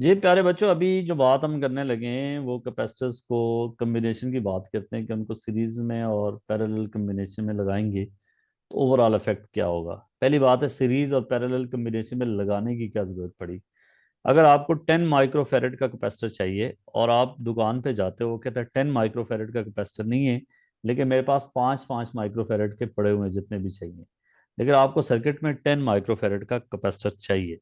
ये प्यारे बच्चों, अभी जो बात हम करने लगे हैं वो कैपेसिटर्स को कम्बिनेशन की बात करते हैं कि उनको सीरीज में और पैरेलल कम्बिनेशन में लगाएंगे तो ओवरऑल इफेक्ट क्या होगा। पहली बात है, सीरीज और पैरेलल कम्बिनेशन में लगाने की क्या जरूरत पड़ी। अगर आपको 10 माइक्रोफेरेड का कैपेसिटर चाहिए और आप दुकान पे जाते हो, वो कहता है 10 माइक्रोफेरेड का कैपेसिटर नहीं है, लेकिन मेरे पास 5 5 माइक्रोफेरेड के पड़े हुए हैं जितने भी चाहिए, लेकिन आपको सर्किट में 10 माइक्रोफेरेड का कैपेसिटर चाहिए।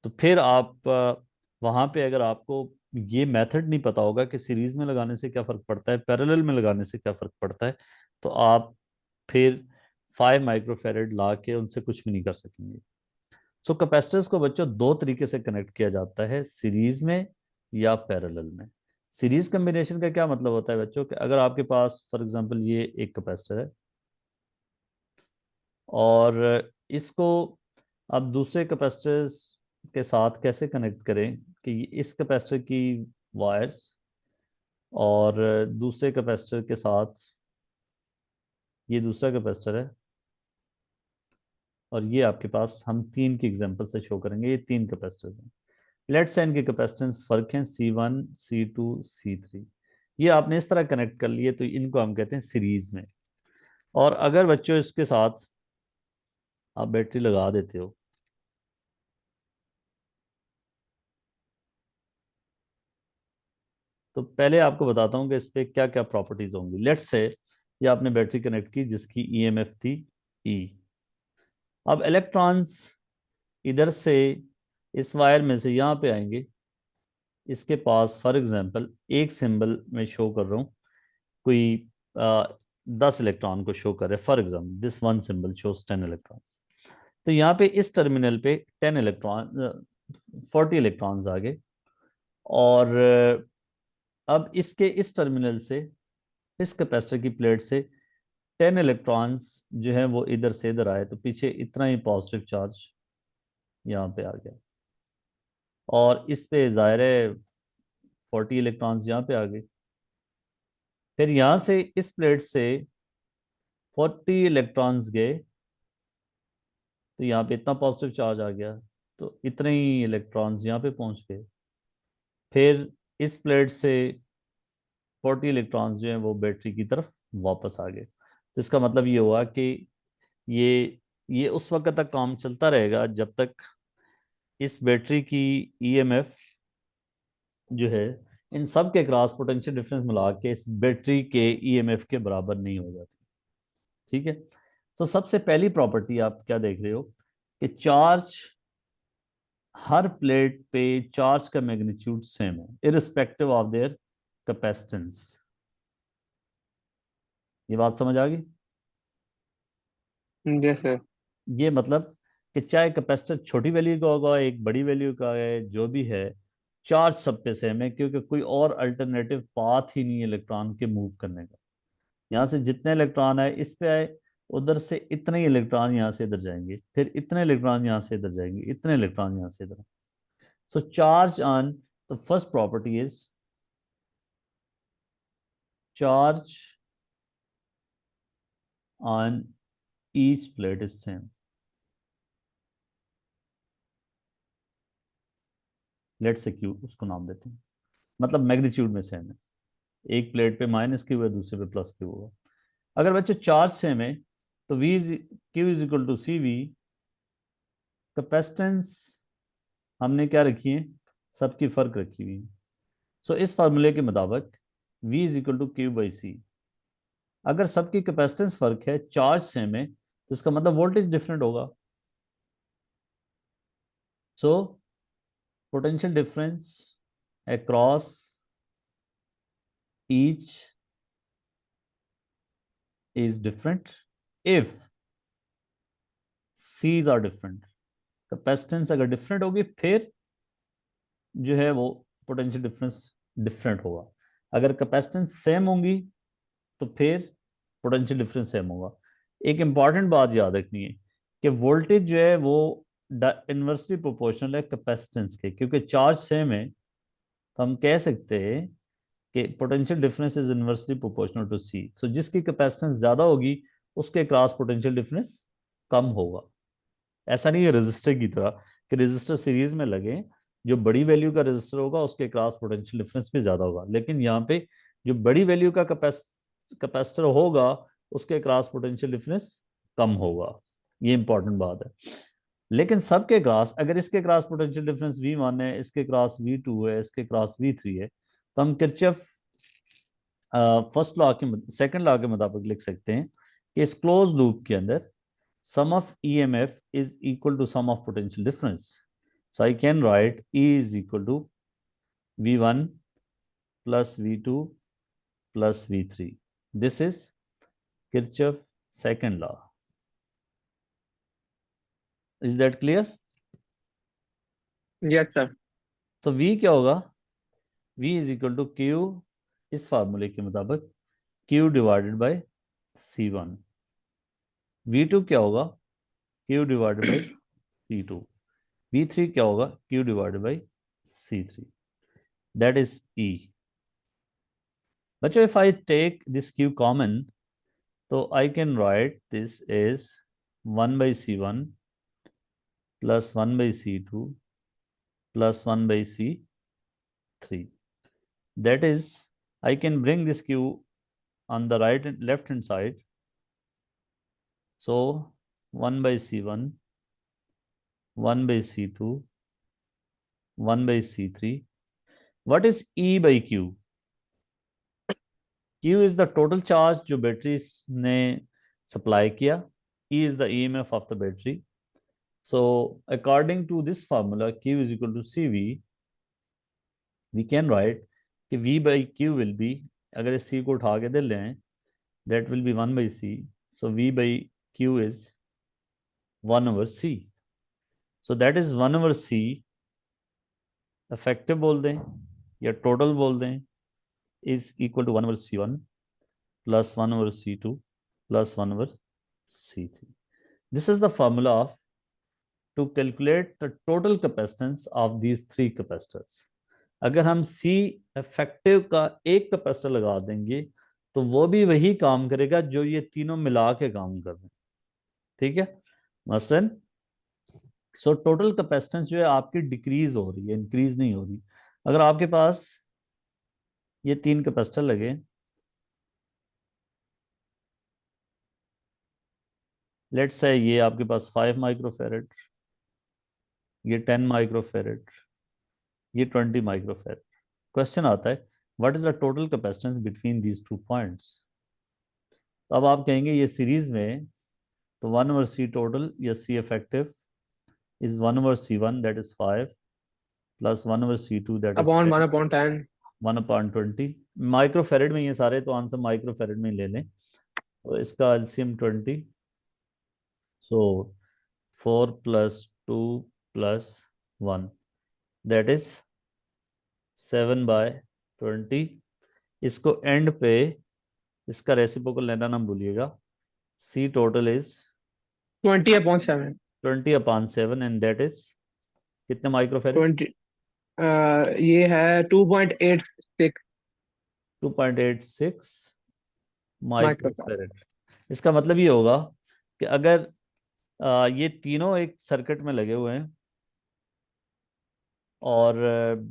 तो फिर आप वहाँ पे अगर आपको ये मेथड नहीं पता होगा कि सीरीज में लगाने से क्या फ़र्क पड़ता है, पैरेलल में लगाने से क्या फ़र्क पड़ता है, तो आप फिर 5 माइक्रोफेरेड ला के उनसे कुछ भी नहीं कर सकेंगे। सो कैपेसिटर्स को बच्चों दो तरीके से कनेक्ट किया जाता है, सीरीज में या पैरेलल में। सीरीज कम्बिनेशन का क्या मतलब होता है बच्चों, कि अगर आपके पास फॉर एग्जांपल ये एक कैपेसिटर है और इसको अब दूसरे कैपेसिटर्स के साथ कैसे कनेक्ट करें कि इस कैपेसिटर की वायर्स और दूसरे कैपेसिटर के साथ, ये दूसरा कैपेसिटर है और ये आपके पास, हम तीन की एग्जांपल से शो करेंगे, ये तीन कैपेसिटर्स हैं। लेट्स से इनके कैपेसिटेंस फर्क हैं C1 C2 C3। ये आपने इस तरह कनेक्ट कर लिए तो इनको हम कहते हैं सीरीज में। और अगर बच्चों इसके साथ आप बैटरी लगा देते हो, तो पहले आपको बताता हूँ कि इस पे क्या क्या प्रॉपर्टीज होंगी। लेट्स से ये आपने बैटरी कनेक्ट की जिसकी ईएमएफ थी ई। अब इलेक्ट्रॉन्स इधर से इस वायर में से यहाँ पे आएंगे, इसके पास फॉर एग्जांपल एक सिंबल में शो कर रहा हूँ, कोई 10 इलेक्ट्रॉन को शो कर रहे हैं, for example this one symbol shows 10 electrons. तो यहाँ पे इस टर्मिनल पे 10 इलेक्ट्रॉन, 40 इलेक्ट्रॉन्स आ गए। और अब इसके इस टर्मिनल से, इस कैपेसिटर की प्लेट से 10 इलेक्ट्रॉन्स जो है वो इधर से इधर आए, तो पीछे इतना ही पॉजिटिव चार्ज यहाँ पे आ गया। और इस पे जाहिर है 40 इलेक्ट्रॉन्स यहाँ पे आ गए। फिर यहाँ से इस प्लेट से 40 इलेक्ट्रॉन्स गए, तो यहाँ पे इतना पॉजिटिव चार्ज आ गया, तो इतने ही इलेक्ट्रॉन्स यहाँ पे पहुंच गए। फिर इस प्लेट से 40 इलेक्ट्रॉन्स जो हैं वो बैटरी की तरफ वापस आ गए। तो इसका मतलब ये हुआ कि ये ये उस वक्त तक काम चलता रहेगा जब तक इस बैटरी की ईएमएफ जो है इन सब के क्रॉस पोटेंशियल डिफरेंस मिला के इस बैटरी के ईएमएफ के बराबर नहीं हो जाती। ठीक है। तो सबसे पहली प्रॉपर्टी आप क्या देख रहे हो कि चार्ज, हर प्लेट पे चार्ज का मैग्नीट्यूड सेम है इरिस्पेक्टिव ऑफ देयर कैपेसिटेंस। ये बात समझ आ गई। जैसे। ये मतलब कि चाहे कैपेसिटर छोटी वैल्यू का होगा, एक बड़ी वैल्यू का है, जो भी है, चार्ज सब पे सेम है, क्योंकि कोई और अल्टरनेटिव पाथ ही नहीं है इलेक्ट्रॉन के मूव करने का। यहाँ से जितने इलेक्ट्रॉन आए इस पे आए, उधर से इतने ही इलेक्ट्रॉन यहाँ से इधर जाएंगे, फिर इतने इलेक्ट्रॉन यहाँ से इधर जाएंगे, इतने इलेक्ट्रॉन यहाँ से इधर। So charge on the first property is charge on each plate is same. Let say Q उसको नाम देते हैं, मतलब मैग्नीट्यूड में सेम है। एक प्लेट पे माइनस क्यू है, दूसरे पे प्लस क्यू होगा। अगर बच्चों चार्ज सेम है तो V Q is equal to C V. Capacitance हमने क्या रखी है, सबकी फर्क रखी हुई है। सो इस फार्मूले के मुताबिक V is equal to Q by C. अगर सबकी कैपेसिटेंस फर्क है, चार्ज सेम है, तो इसका मतलब वोल्टेज डिफरेंट होगा। So potential difference across each is different if C's are different। Capacitance अगर डिफरेंट होगी फिर जो है वो पोटेंशियल डिफरेंस डिफरेंट होगा। अगर कैपेसिटेंस सेम होंगी तो फिर पोटेंशियल डिफरेंस सेम होगा। एक इंपॉर्टेंट बात याद रखनी है कि वोल्टेज जो है वो इन्वर्सली प्रोपोर्शनल है कैपेसिटेंस के, क्योंकि चार्ज सेम है तो हम कह सकते हैं कि potential difference is inversely proportional to C. So जिसकी कैपेसिटेंस ज्यादा होगी उसके क्रॉस पोटेंशियल डिफरेंस कम होगा। ऐसा नहीं है रजिस्टर की तरह कि रजिस्टर सीरीज में लगे जो बड़ी वैल्यू का रेजिस्टर होगा उसके क्रॉस पोटेंशियल डिफरेंस भी ज्यादा होगा, लेकिन यहाँ पे जो बड़ी वैल्यू का कैपेसिटर होगा उसके क्रॉस पोटेंशियल डिफरेंस कम होगा। ये इंपॉर्टेंट बात है। लेकिन सबके क्रॉस, अगर इसके क्रॉस पोटेंशियल डिफरेंस V1 है, इसके क्रॉस V2 है, इसके क्रॉस V3 है, तो हम किरचॉफ फर्स्ट लॉ के सेकंड लॉ के मुताबिक लिख सकते हैं कि इस क्लोज लूप के अंदर sum of EMF is equal to sum of potential difference. So I can write E is equal to V1 plus V2 plus V3. This is Kirchhoff second law. Is that clear? Yes sir. तो V क्या होगा? V is equal to Q, इस फार्मूले के मुताबिक Q divided by C1। V2 क्या होगा? Q divided by C2। V3 क्या होगा? Q divided by C3। That is E. But if I take this Q common, so I can write this as 1 by C1 plus 1 by C2 plus 1 by C3. That is, I can bring this Q on the right and left hand side. So 1 by C1, 1 by C2, 1 by C3. What is E by Q? Q is the total charge जो battery ने supply किया। E is the EMF of the battery. So according to this formula, Q is equal to CV. We can write कि V by Q will be, अगर इस C को उठा के दे लें, that will be 1 by C. So V by Q is 1 over C. So that is 1 over C, effective बोल दें या total बोल दें, is equal to 1 over C1 plus 1 over C2 plus 1 over C3. This is the formula of to calculate the total capacitance of these three capacitors. अगर हम C effective का एक capacitor लगा देंगे तो वो भी वही काम करेगा जो ये तीनों मिला के काम कर रहे हैं। ठीक है, मसलन सो टोटल कैपेसिटेंस जो है आपकी डिक्रीज हो रही है, इंक्रीज नहीं हो रही। अगर आपके पास ये तीन कैपेसिटर लगे, लेट्स से ये आपके पास 5 माइक्रोफेरेड, ये 10 माइक्रोफेरेड, ये 20 माइक्रोफेरेड। क्वेश्चन आता है what is the total capacitance between these 2 points. तो अब आप कहेंगे ये सीरीज में, तो 1 ओवर C टोटल या C effective is 1 over C1 that is 5 plus 1 over C2 that is upon 10, 1/10। 1 upon 20 microfarad में ये सारे, तो आंसर माइक्रोफेरेड में ले लें। तो इसका LCM 20, so 4 plus 2 plus 1 that is 7 by 20। इसको एंड पे इसका रेसिप्रोकल लेना ना भूलिएगा। C total is 20/7। 20 upon 7 and that is कितने माइक्रोफेरेड? 20 ये है 2.86 2.86 माइक्रोफैराड। माइक्रोफेरेड। इसका मतलब ये होगा कि अगर ये तीनों एक सर्किट में लगे हुए हैं और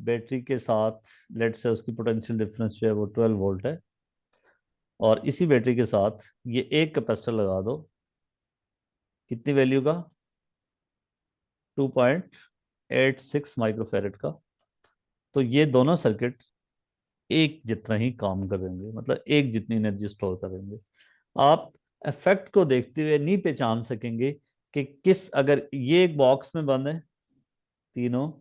बैटरी के साथ लेट से उसकी पोटेंशियल डिफरेंस जो है वो 12 वोल्ट है, और इसी बैटरी के साथ ये एक कैपेसिटर लगा दो, कितनी वैल्यू का? 2.86 माइक्रोफेरेड का। तो ये दोनों सर्किट एक जितना ही काम करेंगे, मतलब एक जितनी एनर्जी स्टोर करेंगे। आप इफेक्ट को देखते हुए नहीं पहचान सकेंगे कि किस, अगर ये एक बॉक्स में बंद है तीनों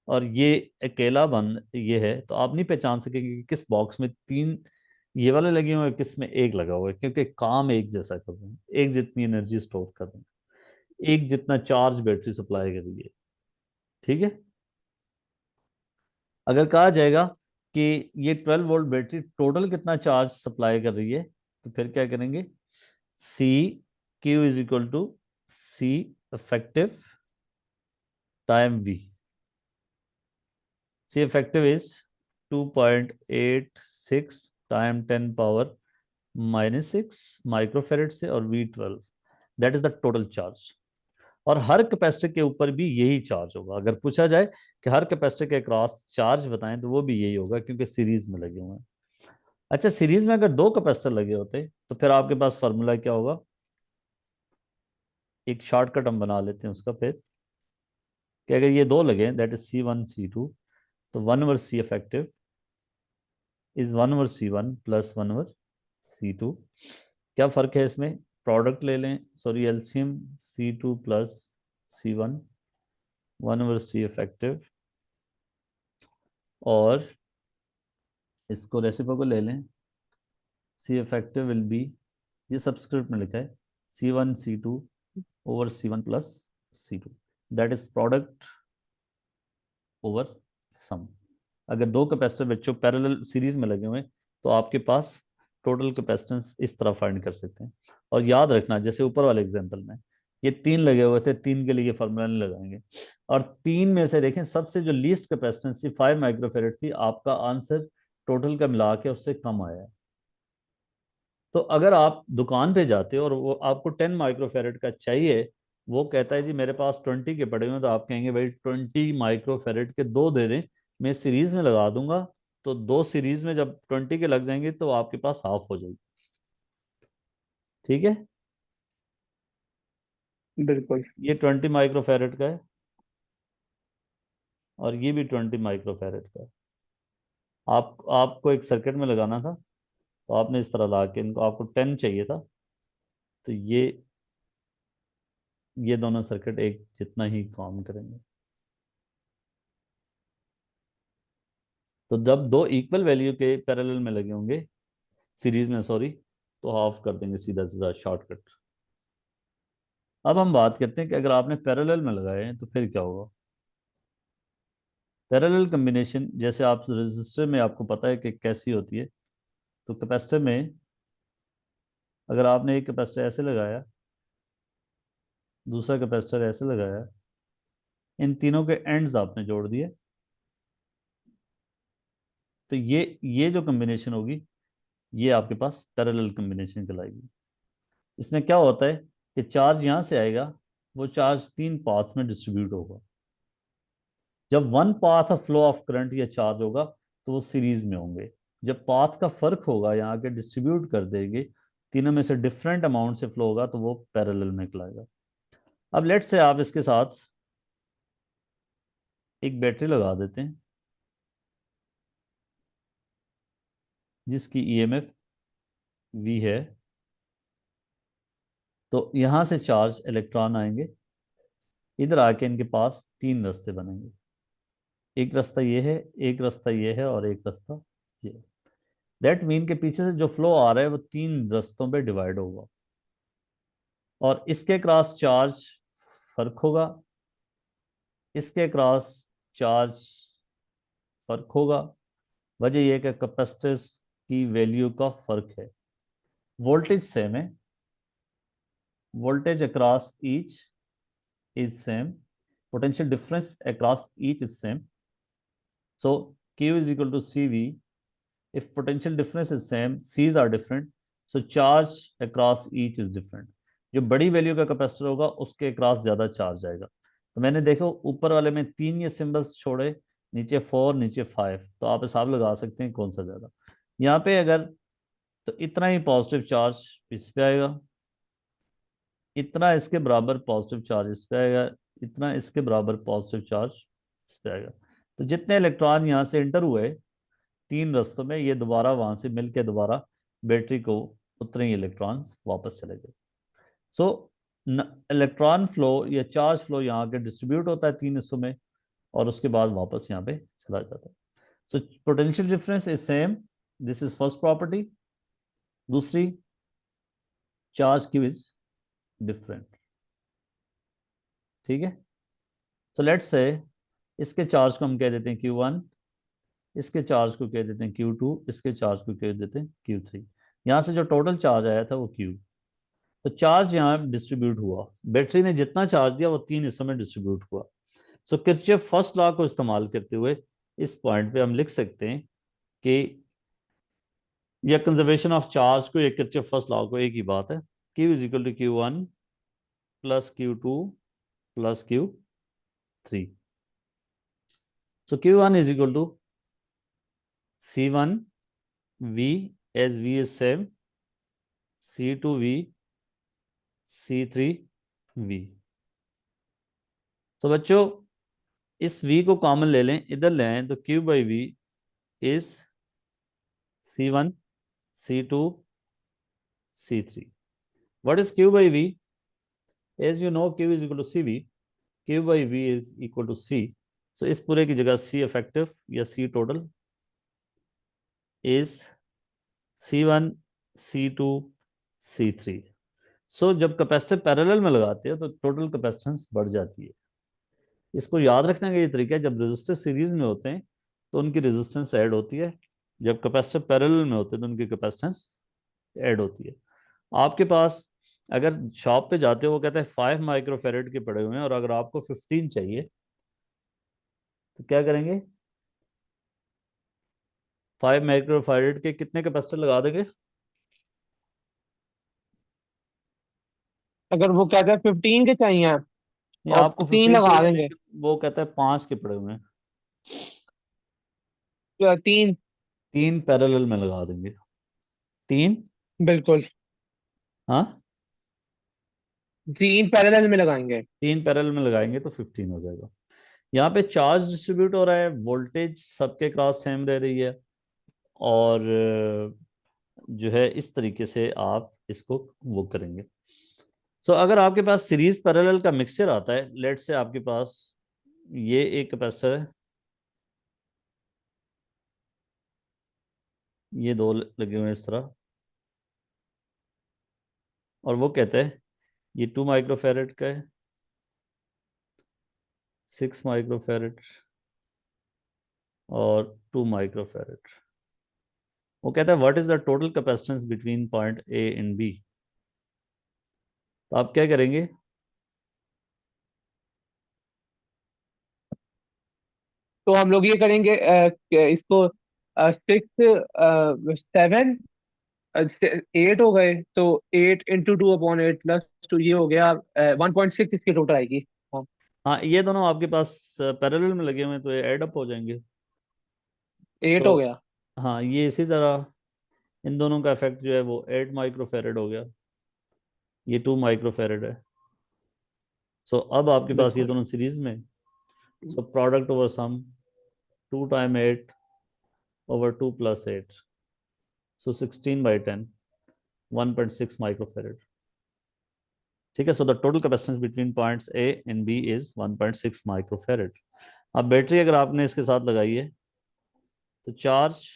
और ये अकेला बंद ये है, तो आप नहीं पहचान सकेंगे कि किस बॉक्स में तीन ये वाले लगे हुए हैं, किस में एक लगा हुआ है, क्योंकि काम एक जैसा कर रहे हैं, एक जितनी एनर्जी स्टोर कर रहे हैं, एक जितना चार्ज बैटरी सप्लाई कर रही है। ठीक है, अगर कहा जाएगा कि ये 12 वोल्ट बैटरी टोटल कितना चार्ज सप्लाई कर रही है, तो फिर क्या करेंगे? C Q is equal to C effective time V. C effective is 2.86 time 10 power -6 microfarad से, और V 12 that is the total charge. और हर कैपेसिटर के ऊपर भी यही चार्ज होगा। अगर पूछा जाए कि हर कैपेसिटर के क्रॉस चार्ज बताएं तो वो भी यही होगा, क्योंकि सीरीज में लगे हुए हैं। अच्छा, सीरीज में अगर दो कैपेसिटर लगे होते तो फिर आपके पास फार्मूला क्या होगा? एक शॉर्टकट हम बना लेते हैं उसका फिर, कि अगर ये दो लगे, दैट इज C1 C2, तो 1/C effective is 1/C1 plus 1/C2। क्या फर्क है इसमें? प्रोडक्ट ले लें, sorry LCM, C2 plus C1, 1/C effective, और इसको रेसिप्रोकल ले लें, C effective विल बी, ये सबस्क्रिप्ट में लिखा है, C1 C2/C1 plus C2, that is product over sum. अगर दो कैपेसिटर बच्चों पैरेलल सीरीज में लगे हुए हैं तो आपके पास टोटल कैपेसिटेंस इस तरह फाइंड कर सकते हैं। और याद रखना, जैसे ऊपर वाले एग्जांपल में ये तीन लगे हुए थे, तीन के लिए फार्मूला नहीं लगाएंगे। और तीन में से देखें, सबसे जो लीस्ट कैपेसिटेंस थी 5 माइक्रोफेरेड थी, आपका आंसर टोटल का मिला के उससे कम आया है। तो अगर आप दुकान पे जाते हो और वो आपको 10 माइक्रोफेरेड का चाहिए, वो कहता है जी मेरे पास 20 के पड़े हुए हैं, तो आप कहेंगे भाई 20 माइक्रोफेरेड के दो दे दें, मैं सीरीज में लगा दूंगा। तो दो सीरीज में जब 20 के लग जाएंगे तो आपके पास हाफ हो जाएगी। ठीक है, बिल्कुल। ये 20 माइक्रोफेरेड का है और ये भी 20 माइक्रोफेरेड का है। आपको एक सर्किट में लगाना था, तो आपने इस तरह ला के इनको, आपको 10 चाहिए था, तो ये दोनों सर्किट एक जितना ही काम करेंगे। तो जब दो इक्वल वैल्यू के पैरेलल में लगे होंगे, सीरीज में सॉरी, तो हाफ कर देंगे, सीधा सीधा शॉर्टकट। अब हम बात करते हैं कि अगर आपने पैरेलल में लगाए हैं तो फिर क्या होगा। पैरेलल कम्बिनेशन, जैसे आप रजिस्टर में आपको पता है कि कैसी होती है, तो कैपेसिटर में अगर आपने एक कैपेसिटर ऐसे लगाया, दूसरा कैपेसिटर ऐसे लगाया, इन तीनों के एंड्स आपने जोड़ दिए, तो ये जो कम्बिनेशन होगी, ये आपके पास पैरेलल कम्बिनेशन कहलाएगी। इसमें क्या होता है कि चार्ज यहाँ से आएगा, वो चार्ज तीन पाथ्स में डिस्ट्रीब्यूट होगा। जब one path of flow of current या चार्ज होगा तो वो सीरीज में होंगे। जब पाथ का फर्क होगा, यहाँ के डिस्ट्रीब्यूट कर देंगे, तीनों में से डिफरेंट अमाउंट से फ्लो होगा, तो वो पैरेलल में कहलाएगा। अब लेट से आप इसके साथ एक बैटरी लगा देते हैं जिसकी ईएमएफ वी है, तो यहां से चार्ज इलेक्ट्रॉन आएंगे, इधर आके इनके पास तीन रास्ते बनेंगे। एक रास्ता ये है, एक रास्ता ये है, और एक रास्ता ये। दैट मीन के पीछे से जो फ्लो आ रहा है वो तीन रास्तों पे डिवाइड होगा, और इसके क्रॉस चार्ज फर्क होगा, इसके क्रॉस चार्ज फर्क होगा। वजह यह कि कैपेसिटर्स की वैल्यू का फर्क है। वोल्टेज सेम है, voltage across each is same, potential difference across each is same, so Q is equal to CV. If potential difference is same, C's are different, so charge across each is different. जो बड़ी value का capacitor होगा उसके across ज्यादा charge आएगा। तो मैंने देखो ऊपर वाले में तीन ये सिंबल्स छोड़े, नीचे 4 नीचे 5, तो आप हिसाब लगा सकते हैं कौन सा ज्यादा। यहाँ पे अगर, तो इतना ही पॉजिटिव चार्ज इस पे आएगा, इतना इसके बराबर पॉजिटिव चार्ज इस पे आएगा, इतना इसके बराबर पॉजिटिव चार्ज इस पे आएगा। तो जितने इलेक्ट्रॉन यहाँ से इंटर हुए तीन रास्तों में, ये दोबारा वहां से मिलके दोबारा बैटरी को उतने ही इलेक्ट्रॉन्स वापस चले गए। सो इलेक्ट्रॉन फ्लो या चार्ज फ्लो यहाँ के डिस्ट्रीब्यूट होता है तीन हिस्सों में, और उसके बाद वापस यहाँ पे चला जाता है। So potential difference is same, this is first property. दूसरी, चार्ज क्यू इज डिफरेंट। ठीक है, सो लेट्स से इसके चार्ज को हम कह देते हैं Q1, इसके चार्ज को कह देते हैं Q2, इसके चार्ज को कह देते हैं Q3। यहाँ से जो टोटल चार्ज आया था वो Q। तो चार्ज यहाँ डिस्ट्रीब्यूट हुआ, बैटरी ने जितना चार्ज दिया वो तीन हिस्सों में डिस्ट्रीब्यूट हुआ। सो किरचॉफ फर्स्ट लॉ को इस्तेमाल करते हुए इस पॉइंट पे हम लिख सकते हैं कि या कंजर्वेशन ऑफ चार्ज को या किरचॉफ फर्स्ट लॉ को एक ही बात है, Q is equal to Q1 plus Q2 plus Q3. So Q1 is equal to C1V, as V is same, C2V, C3V. तो बच्चों इस V को कॉमन ले लें, इधर ले आए, तो Q/V is C1, C2, C3. What is Q/V? As you know, Q is equal to CV. Q/V is equal to C. So इस पूरे की जगह C effective या C total is C1, C2, C3. सो जब कैपेसिटर पैरेलल में लगाते हैं तो टोटल कैपेसिटेंस बढ़ जाती है। इसको याद रखने का ये तरीका है, जब रेजिस्टर सीरीज में होते हैं तो उनकी रेजिस्टेंस ऐड होती है, जब कैपेसिटर पैरेलल में होते हैं तो उनकी कैपेसिटेंस ऐड होती है। आपके पास अगर शॉप पे जाते हो, वो कहता है 5 माइक्रोफेरेड के पड़े हुए हैं, और अगर आपको 15 चाहिए तो क्या करेंगे? 5 माइक्रोफेरेड के कितने कैपेसिटर लगा देंगे? अगर वो कहते हैं 15 के चाहिए नहीं, और आपको 3 15 लगा चाहिए देंगे। लेकिन वो कहता है 5 के पड़े हुए हैं। तो 3। 3 पैरेलल में लगा देंगे। 3। बिल्कुल। हाँ, 3 पैरेलल में लगाएंगे। 3 पैरेलल में लगाएंगे तो 15 हो जाएगा। यहाँ पे चार्ज डिस्ट्रीब्यूट हो रहा है, वोल्टेज सबके क्रॉस सेम रह रही है, और जो है इस तरीके से आप इसको वो करेंगे। सो अगर आपके पास सीरीज पैरेलल का मिक्सचर आता है, लेट से आपके पास ये एक कैपेसिटर है, ये दो लगे हुए हैं इस तरह, और वो कहते हैं ये 2 माइक्रोफेरेड का है, 6 माइक्रोफेरेड और 2 माइक्रोफेरेड। वो कहता है what is the total capacitance between point A and B. तो आप क्या करेंगे? तो हम लोग ये करेंगे इसको 6 7 8 हो गए, तो 8 × 2/8 +2 ये हो गया 1.6 इसकी टोटल आएगी। हाँ। हाँ, ये दोनों आपके पास पैरेलल में लगे हुए हैं तो ये ऐड अप हो जाएंगे। 8 सो हो गया। हाँ, ये इसी तरह इन दोनों का इफेक्ट जो है वो 8 माइक्रोफेरेड हो गया, ये 2 माइक्रोफेरेड है। सो अब आपके पास ये बिल्कुल। दोनों सीरीज में, so product over sum 2 time 8 over 2 + 8, so 16/10, 1.6 microfarad. ठीक है, so the total capacitance between points A and B is 1.6 microfarad. अब बैटरी अगर आपने इसके साथ लगाई है तो चार्ज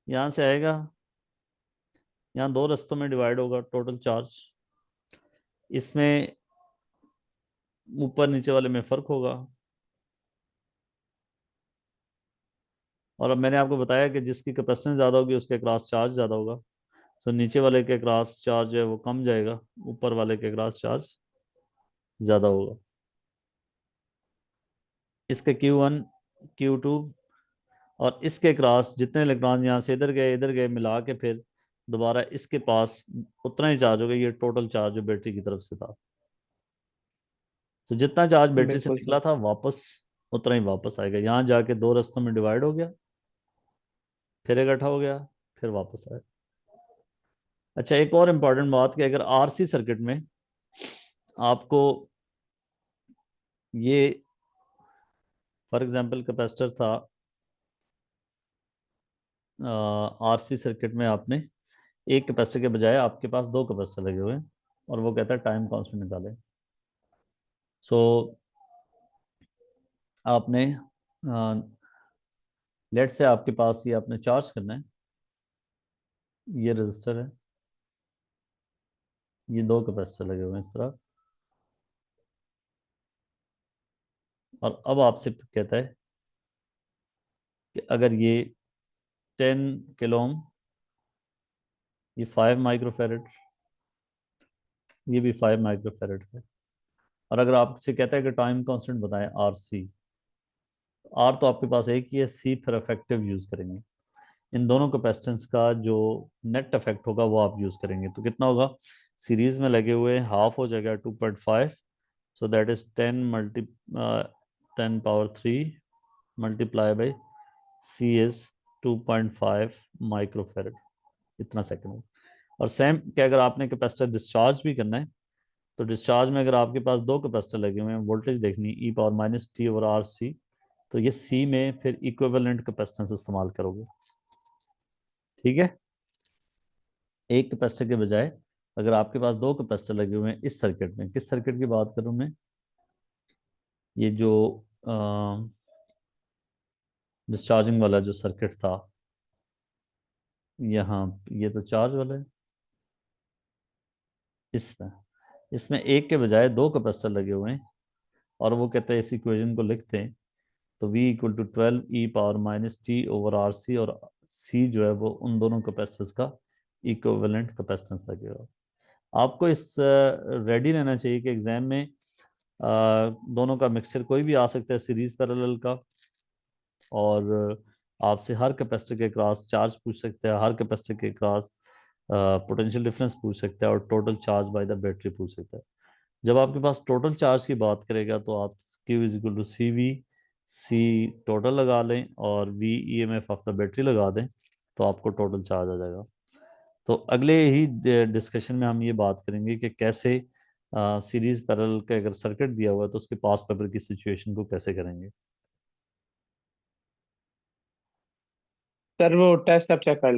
यहाँ से आएगा, यहाँ दो रस्तों में डिवाइड होगा टोटल चार्ज, इसमें ऊपर नीचे वाले में फ़र्क होगा। और अब मैंने आपको बताया कि जिसकी कैपेसिटेंस ज़्यादा होगी उसके क्रॉस चार्ज ज़्यादा होगा। सो नीचे वाले के क्रॉस चार्ज है वो कम जाएगा, ऊपर वाले के क्रॉस चार्ज ज़्यादा होगा। इसके Q1, Q2 और इसके क्रॉस जितने इलेक्ट्रॉन यहाँ से इधर गए मिला के फिर दोबारा इसके पास उतना ही चार्ज होगा, ये टोटल चार्ज जो बैटरी की तरफ से था। तो जितना चार्ज बैटरी से बिल्कुल सर। निकला था वापस उतना ही वापस आएगा, यहाँ जाके दो रस्तों में डिवाइड हो गया, फिर इकट्ठा हो गया, फिर वापस आया। अच्छा, एक और इम्पॉर्टेंट बात कि अगर आरसी सर्किट में आपको ये फॉर एग्जांपल कैपेसिटर था, आरसी सर्किट में आपने एक कैपेसिटर के बजाय आपके पास दो कैपेसिटर लगे हुए हैं, और वो कहता है टाइम कांस्टेंट निकालें। सो आपने लेट से आपके पास ये आपने चार्ज करना है, ये रजिस्टर है, ये दो कैपेसिटर लगे हुए हैं इस तरह, और अब आपसे कहता है कि अगर ये 10 किलो ओम, ये 5 माइक्रोफेरेड, ये भी 5 माइक्रोफेरेड है, और अगर आपसे कहता है कि टाइम कांस्टेंट बताएं आर सी, आर तो आपके पास एक ही है, सी फिर इफेक्टिव यूज करेंगे। इन दोनों कैपेसिटेंस का जो नेट इफेक्ट होगा वो आप यूज करेंगे, तो कितना होगा? सीरीज में लगे हुए हाफ हो जाएगा 2.5, So that is 10 power 3 multiply by C is 2.5 microfarad, इतना सेकंड। और सेम कि अगर आपने कैपेसिटर डिस्चार्ज भी करना है, तो डिस्चार्ज में अगर आपके पास दो कैपेसिटर लगे हुए हैं, वोल्टेज देखनी e power minus T over R C, तो ये सी में फिर इक्विवेलेंट कैपेसिटेंस इस्तेमाल करोगे। ठीक है, एक कैपेसिटर के बजाय अगर आपके पास दो कैपेसिटर लगे हुए हैं इस सर्किट में, किस सर्किट की बात करूं मैं, ये जो डिस्चार्जिंग वाला जो सर्किट था, यहाँ ये तो चार्ज वाला है, इसमें इसमें एक के बजाय दो कैपेसिटर लगे हुए हैं, और वो कहते हैं इस इक्वेशन को लिखते हैं, तो V equal to 12 e⁻ t over R C, और C जो है वो उन दोनों कैपेसिटर्स का इक्विवेलेंट कैपेसिटेंस लगेगा। आपको इस रेडी रहना चाहिए कि एग्जाम में दोनों का मिक्सचर कोई भी आ सकता है सीरीज पैरेलल का, और आपसे हर कैपेसिटर के क्रॉस चार्ज पूछ सकता है, हर कैपेसिटर के क्रॉस पोटेंशियल डिफरेंस पूछ सकता है, और total charge by the battery पूछ सकता है। जब आपके पास टोटल चार्ज की बात करेगा तो आप Q is equal to C V, C total लगा लें और V EMF of the battery लगा दें, तो आपको टोटल चार्ज आ जाएगा। तो अगले ही डिस्कशन में हम ये बात करेंगे कि कैसे सीरीज पैरेलल का अगर सर्किट दिया हुआ है तो उसके पास पेपर की सिचुएशन को कैसे करेंगे। सर वो टेस्ट आप चेक कर लें।